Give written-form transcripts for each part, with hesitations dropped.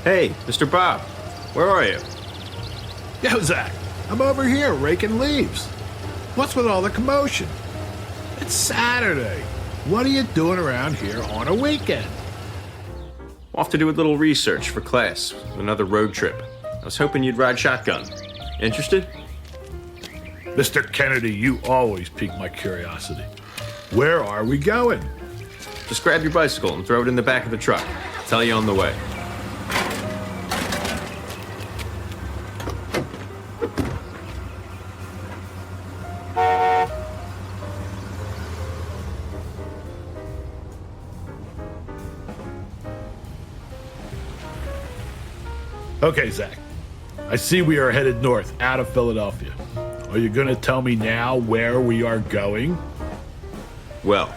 Hey, Mr. Bob, where are you? Yo, Zach, I'm over here raking leaves. What's with all the commotion? It's Saturday. What are you doing around here on a weekend? Off to do a little research for class, another road trip. I was hoping you'd ride shotgun. Interested? Mr. Kennedy, you always pique my curiosity. Where are we going? Just grab your bicycle and throw it in the back of the truck. I'll tell you on the way. Okay, Zach. I see we are headed north, out of Philadelphia. Are you going to tell me now where we are going? Well,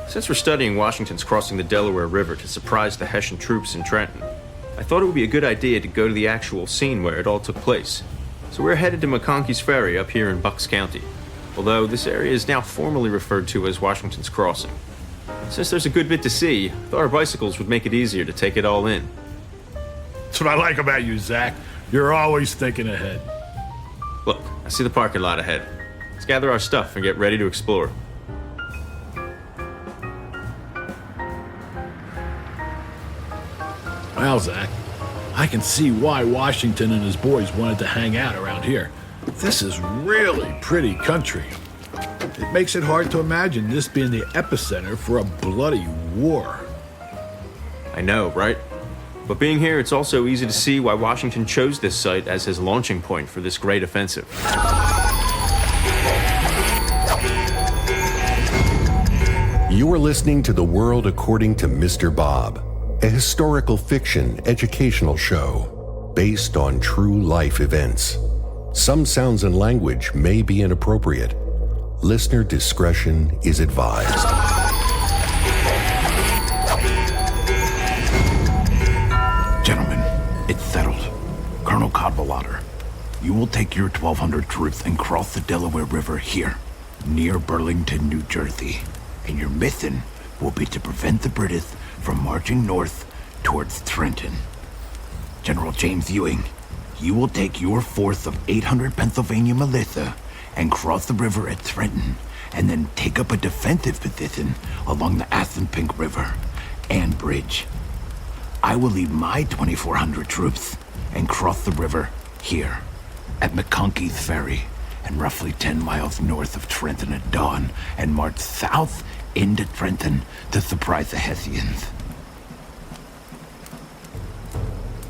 since we're studying Washington's crossing the Delaware River to surprise the Hessian troops in Trenton, I thought it would be a good idea to go to the actual scene where it all took place. So we're headed to McConkey's Ferry up here in Bucks County, although this area is now formally referred to as Washington's Crossing. Since there's a good bit to see, I thought our bicycles would make it easier to take it all in. That's what I like about you, Zach. You're always thinking ahead. Look, I see the parking lot ahead. Let's gather our stuff and get ready to explore. Well, Zach, I can see why Washington and his boys wanted to hang out around here. This is really pretty country. It makes it hard to imagine this being the epicenter for a bloody war. I know, right? But being here, it's also easy to see why Washington chose this site as his launching point for this great offensive. You are listening to The World According to Mr. Bob, a historical fiction educational show based on true life events. Some sounds and language may be inappropriate. Listener discretion is advised. Gentlemen, it's settled. Colonel Cadwallader, you will take your 1,200 troops and cross the Delaware River here, near Burlington, New Jersey. And your mission will be to prevent the British from marching north towards Trenton. General James Ewing, you will take your force of 800 Pennsylvania militia and cross the river at Trenton, and then take up a defensive position along the Assunpink River and bridge. I will lead my 2,400 troops and cross the river here at McConkey's Ferry and roughly 10 miles north of Trenton at dawn, and march south into Trenton to surprise the Hessians.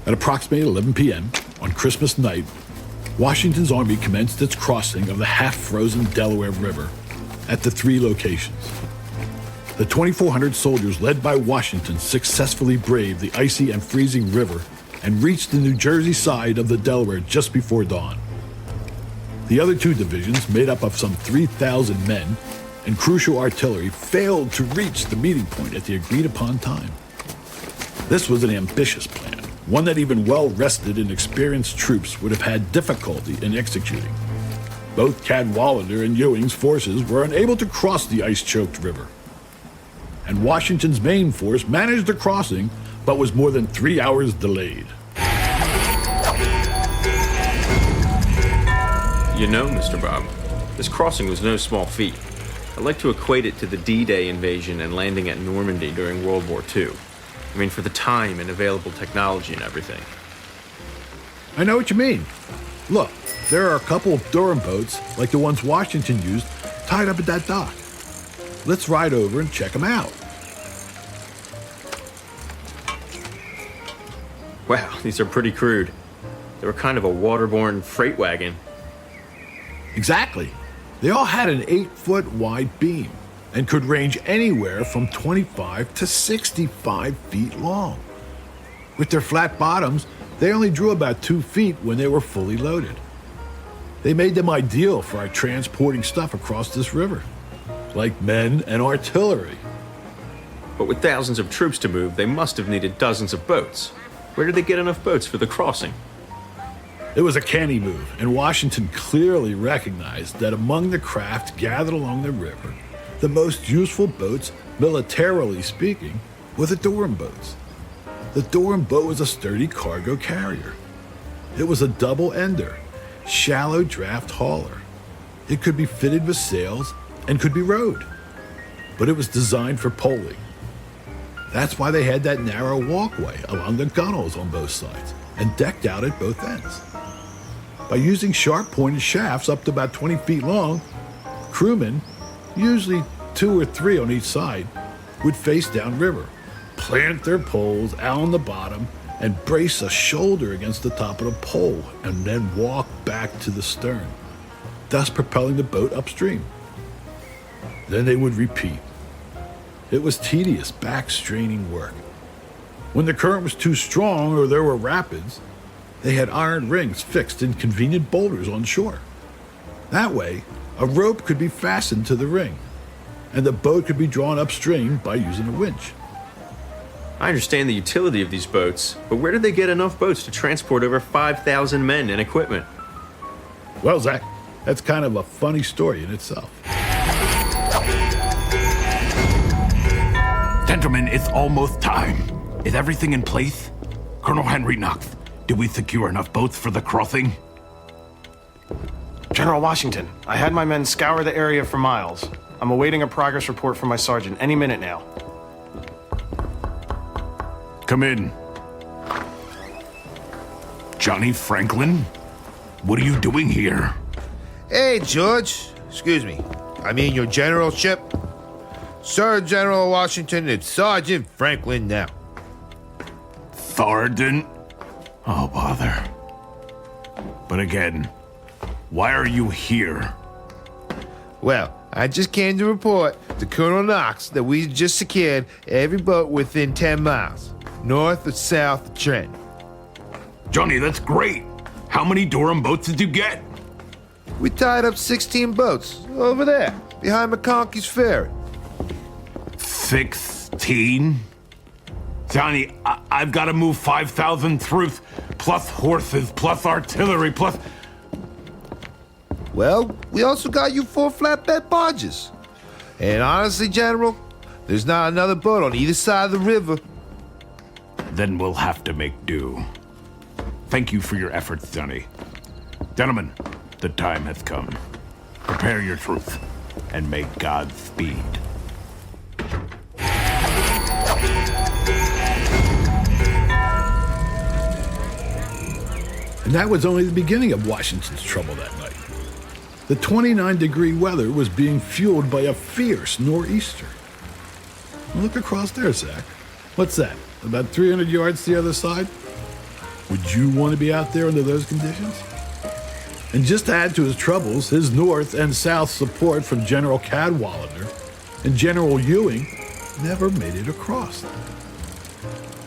At approximately 11 p.m. on Christmas night, Washington's army commenced its crossing of the half-frozen Delaware River at the three locations. The 2,400 soldiers led by Washington successfully braved the icy and freezing river and reached the New Jersey side of the Delaware just before dawn. The other two divisions, made up of some 3,000 men and crucial artillery, failed to reach the meeting point at the agreed-upon time. This was an ambitious plan, one that even well-rested and experienced troops would have had difficulty in executing. Both Cadwallader and Ewing's forces were unable to cross the ice-choked river, and Washington's main force managed the crossing, but was more than 3 hours delayed. You know, Mr. Bob, this crossing was no small feat. I like to equate it to the D-Day invasion and landing at Normandy during World War II. I mean, for the time and available technology and everything. I know what you mean. Look, there are a couple of Durham boats, like the ones Washington used, tied up at that dock. Let's ride over and check them out. Wow, these are pretty crude. They were kind of a waterborne freight wagon. Exactly. They all had an 8-foot wide beam and could range anywhere from 25 to 65 feet long. With their flat bottoms, they only drew about 2 feet when they were fully loaded. They made them ideal for our transporting stuff across this river, like men and artillery. But with thousands of troops to move, they must have needed dozens of boats. Where did they get enough boats for the crossing? It was a canny move, and Washington clearly recognized that among the craft gathered along the river, the most useful boats, militarily speaking, were the Durham boats. The Durham boat was a sturdy cargo carrier. It was a double-ender, shallow draft hauler. It could be fitted with sails and could be rowed, but it was designed for poling. That's why they had that narrow walkway along the gunwales on both sides and decked out at both ends. By using sharp-pointed shafts up to about 20 feet long, crewmen, usually 2 or 3 on each side, would face downriver, plant their poles out on the bottom, and brace a shoulder against the top of the pole and then walk back to the stern, thus propelling the boat upstream. Then they would repeat. It was tedious, back-straining work. When the current was too strong or there were rapids, they had iron rings fixed in convenient boulders on shore. That way, a rope could be fastened to the ring, and the boat could be drawn upstream by using a winch. I understand the utility of these boats, but where did they get enough boats to transport over 5,000 men and equipment? Well, Zach, that's kind of a funny story in itself. Gentlemen, it's almost time. Is everything in place? Colonel Henry Knox, did we secure enough boats for the crossing? General Washington, I had my men scour the area for miles. I'm awaiting a progress report from my sergeant any minute now. Come in. Johnny Franklin? What are you doing here? Hey, George. Excuse me. I mean your generalship. Sir General Washington, it's Sergeant Franklin now. Sergeant? Oh, bother. But again, why are you here? Well, I just came to report to Colonel Knox that we just secured every boat within 10 miles, north or south of Trenton. Johnny, that's great. How many Durham boats did you get? We tied up 16 boats over there, behind McConkey's Ferry. 16? Johnny, I've got to move 5,000 troops, plus horses, plus artillery, plus... Well, we also got you 4 flatbed barges. And honestly, General, there's not another boat on either side of the river. Then we'll have to make do. Thank you for your efforts, Johnny. Gentlemen, the time has come. Prepare your troops, and may God speed. And that was only the beginning of Washington's trouble that night. The 29-degree weather was being fueled by a fierce nor'easter. Look across there, Zach. What's that? About 300 yards to the other side? Would you want to be out there under those conditions? And just to add to his troubles, his north and south support from General Cadwalader and General Ewing never made it across.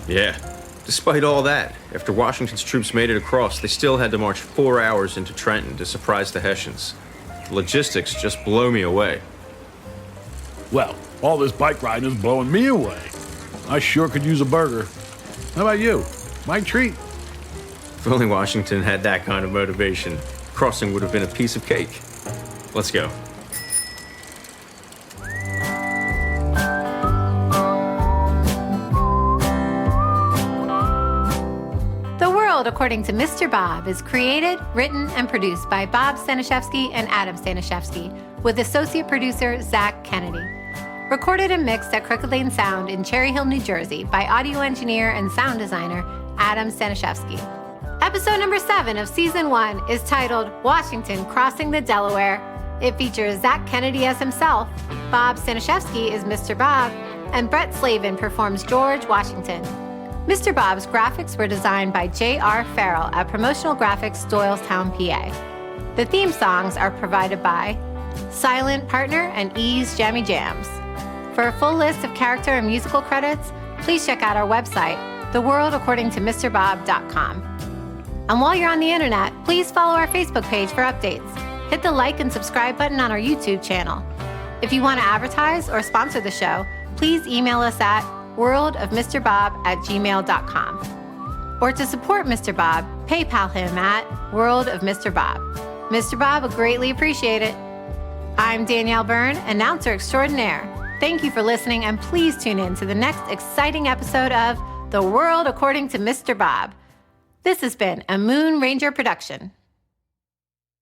Yeah. Despite all that, after Washington's troops made it across, they still had to march 4 hours into Trenton to surprise the Hessians. The logistics just blow me away. Well, all this bike riding is blowing me away. I sure could use a burger. How about you? My treat. If only Washington had that kind of motivation, crossing would have been a piece of cake. Let's go. The World According to Mr. Bob is created, written, and produced by Bob Staniszewski and Adam Staniszewski, with associate producer Zach Kennedy. Recorded and mixed at Crooked Lane Sound in Cherry Hill, New Jersey by audio engineer and sound designer Adam Staniszewski. Episode number 7 of Season 1 is titled Washington Crossing the Delaware. It features Zach Kennedy as himself, Bob Staniszewski is Mr. Bob, and Brett Slavin performs George Washington. Mr. Bob's graphics were designed by J.R. Farrell at Promotional Graphics, Doylestown, PA. The theme songs are provided by Silent Partner and Ease Jammy Jams. For a full list of character and musical credits, please check out our website, theworldacordingtomrbob.com. And while you're on the internet, please follow our Facebook page for updates. Hit the like and subscribe button on our YouTube channel. If you want to advertise or sponsor the show, please email us at worldofmrbob@gmail.com. Or to support Mr. Bob, PayPal him at worldofmrbob. Mr. Bob would greatly appreciate it. I'm Danielle Byrne, announcer extraordinaire. Thank you for listening, and please tune in to the next exciting episode of The World According to Mr. Bob. This has been a Moon Ranger production.